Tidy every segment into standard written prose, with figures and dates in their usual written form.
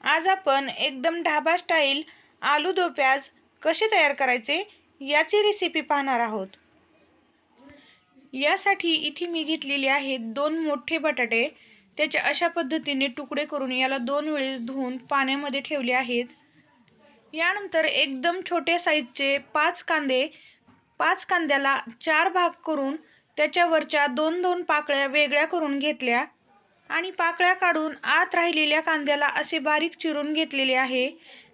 आज आपण एकदम ढाबा स्टाईल आलू दो प्याज कसे तयार करायचे याची रेसिपी पाहणार आहोत। यासाठी इथे मी घेतलेले आहेत 2 मोठे बटाटे। त्याचे अशा पद्धतीने तुकडे करून याला 2 वेळेस धुवून पाण्यामध्ये ठेवले आहेत। यानंतर एकदम छोट्या साईजचे 5 कांदे, 5 कांद्याला 4 भाग करून त्याच्यावरच्या 2-2 पाकळ्या वेगळ्या करून घेतल्या आणि पाकळ्या काढून आत राहिलेल्या कांद्याला असे बारीक चिरून घेतलेले आहे।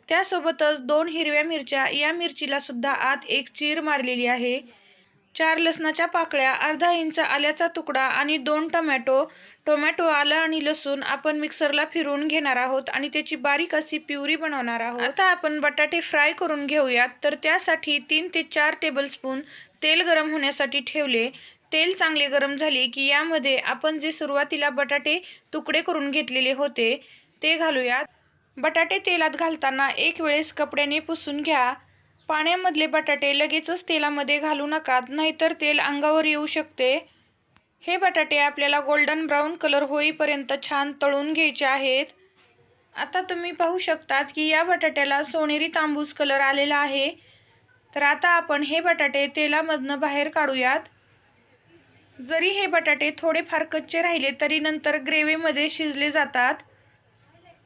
त्यासोबतच 2 हिरव्या मिरच्या, या मिरचीला सुद्धा आत एक चीर मारलेली आहे। 4 लसणाच्या पाकळ्या, अर्धा इंच आल्याचा तुकडा आणि 2 टोमॅटो, आलं आणि लसूण आपण मिक्सरला फिरवून घेणार आहोत आणि त्याची बारीक अशी प्युरी बनवणार आहोत। आता आपण बटाटे फ्राय करून घेऊयात। तर त्यासाठी 3 ते 4 टेबलस्पून तेल गरम होण्यासाठी ठेवले। तेल चांगले गरम झाले की यामध्ये आपण जे सुरुवातीला बटाटे तुकडे करून घेतलेले होते ते घालूयात। बटाटे तेलात घालताना एक वेळेस कपड्याने पुसून घ्या। पाण्यामधले बटाटे लगेचच तेलामध्ये घालू नका, नाहीतर तेल अंगावर येऊ शकते। हे बटाटे आपल्याला गोल्डन ब्राऊन कलर होईपर्यंत छान तळून घ्यायचे आहेत। आता तुम्ही पाहू शकतात की या बटाट्याला सोनेरी तांबूस कलर आलेला आहे। तर आता आपण हे बटाटे तेलामधनं बाहेर काढूयात। जरी हे बटाटे थोडेफार कच्चे राहिले तरी नंतर ग्रेव्हीमध्ये शिजले जातात।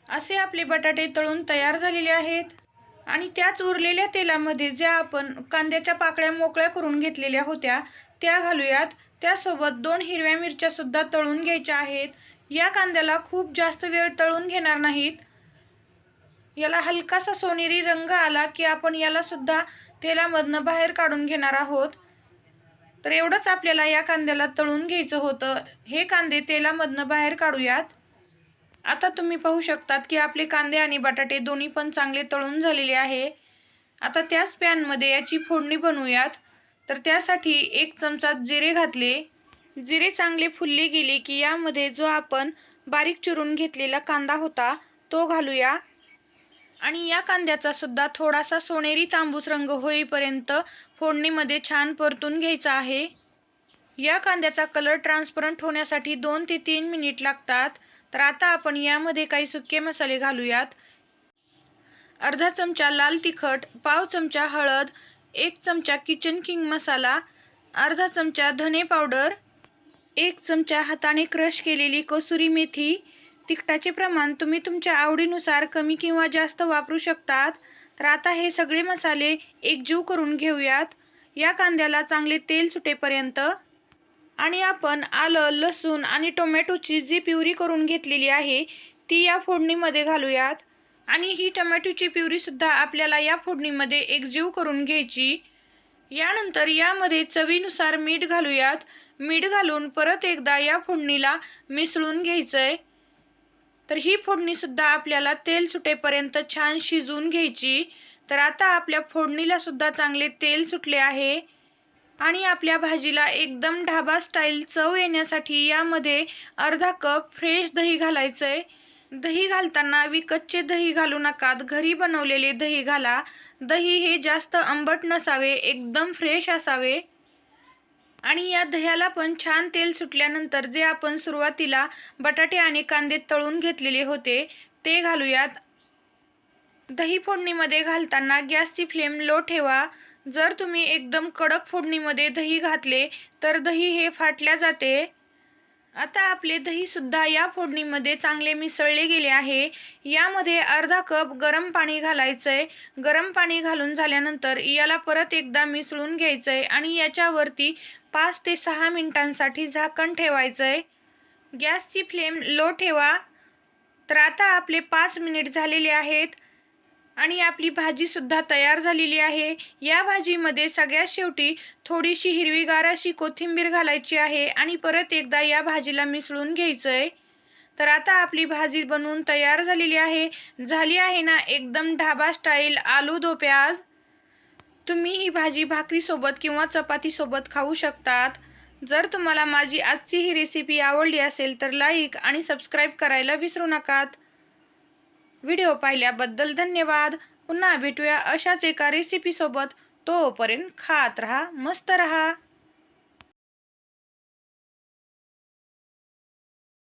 असे आपले बटाटे तळून तयार झालेले आहेत आणि त्याच उरलेल्या तेलामध्ये ज्या आपण कांद्याच्या पाकळ्या मोकळ्या करून घेतलेल्या होत्या त्या घालूयात। त्यासोबत 2 हिरव्या मिरच्या सुद्धा तळून घ्यायच्या आहेत। या कांद्याला खूप जास्त वेळ तळून घेणार नाहीत। याला हलकासा सोनेरी रंग आला की आपण याला सुद्धा तेलामधनं बाहेर काढून घेणार आहोत। तर एवढंच आपल्याला या कांद्याला तळून घ्यायचं होतं। हे कांदे तेलामधनं बाहेर काढूयात। आता तुम्ही पाहू शकतात की आपले कांदे आणि बटाटे दोन्ही पण चांगले तळून झालेले आहे। आता त्याच पॅनमध्ये याची फोडणी बनवूयात। तर त्यासाठी 1 चमचा जिरे घातले। जिरे चांगले फुलले गेले की यामध्ये जो आपण बारीक चिरून घेतलेला कांदा होता तो घालूया आणि या कांद्याचा सुद्धा थोडासा सोनेरी तांबूस रंग होईपर्यंत फोडणीमध्ये छान परतून घ्यायचा आहे। या कांद्याचा कलर ट्रान्सपरंट होण्यासाठी 2 ते 3 मिनिट लागतात। तर आता आपण यामध्ये काही सुके मसाले घालूयात। अर्धा चमचा लाल तिखट, पाव चमचा हळद, 1 चमचा किचन किंग मसाला, अर्धा चमचा धने पावडर, 1 चमचा हाताने क्रश केलेली कसुरी मेथी। तिखटाचे प्रमाण तुम्ही तुमच्या आवडीनुसार कमी किंवा जास्त वापरू शकतात। तर आता हे सगळे मसाले एकजीव करून घेऊयात या कांद्याला चांगले तेल सुटेपर्यंत। आणि आपण आलं, लसूण आणि टोमॅटोची जी प्युरी करून घेतलेली आहे ती या फोडणीमध्ये घालूयात आणि ही टोमॅटोची प्युरी सुद्धा आपल्याला या फोडणीमध्ये एकजीव करून घ्यायची। यानंतर यामध्ये चवीनुसार मीठ घालूयात। मीठ घालून परत एकदा या फोडणीला मिसळून घ्यायचंय। तर ही फोडणी सुद्धा आपल्याला तेल सुटेपर्यंत छान शिजवून घ्यायची। तर आता आपल्या फोडणीला सुद्धा चांगले तेल सुटले आहे आणि आपल्या भाजीला एकदम ढाबा स्टाईल चव येण्यासाठी यामध्ये अर्धा कप फ्रेश दही घालायचंय। दही घालताना विकतचे दही घालू नका, घरी बनवलेले दही घाला। दही हे जास्त आंबट नसावे, एकदम फ्रेश असावे। आणि या दह्याला पण छान तेल सुटल्यानंतर जे आपण सुरुवातीला बटाटे आणि कांदे तळून घेतलेले होते ते घालूयात। दही फोडणीमध्ये घालताना गॅसची फ्लेम लो ठेवा। जर तुम्ही एकदम कडक फोडणीमध्ये दही घातले तर दही हे फाटल्या जाते। आता आपले दही सुद्धा या फोडणीमध्ये चांगले मिसळले गेले आहे। यामध्ये अर्धा कप गरम पाणी घालायचंय। गरम पाणी घालून झाल्यानंतर याला परत एकदा मिसळून घ्यायचंय आणि याच्यावरती 5 ते 6 मिनिटांसाठी झाकण ठेवायचंय। गॅसची फ्लेम लो ठेवा। तर आता आपले 5 मिनिट झालेले आहेत आणि आपली भाजी सुद्धा तयार झालेली आहे। या भाजीमध्ये सगळ्यात शेवटी थोडीशी हिरवीगार अशी कोथिंबीर घालायची आहे आणि परत एकदा या भाजीला मिसळून घ्यायचंय। तर आता आपली भाजी बनवून तयार झालेली आहे। झाली आहे ना एकदम ढाबा स्टाईल आलू दो प्याज। तुम्ही ही भाजी भाकरीसोबत किंवा चपातीसोबत खाऊ शकतात। जर तुम्हाला माझी आजची ही रेसिपी आवडली असेल तर लाईक आणि सबस्क्राईब करायला विसरू नका। व्हिडिओ पाहिल्याबद्दल धन्यवाद। पुन्हा भेटूया अशाच एका रेसिपी सोबत। तोपर्यंत खात रहा, मस्त रहा।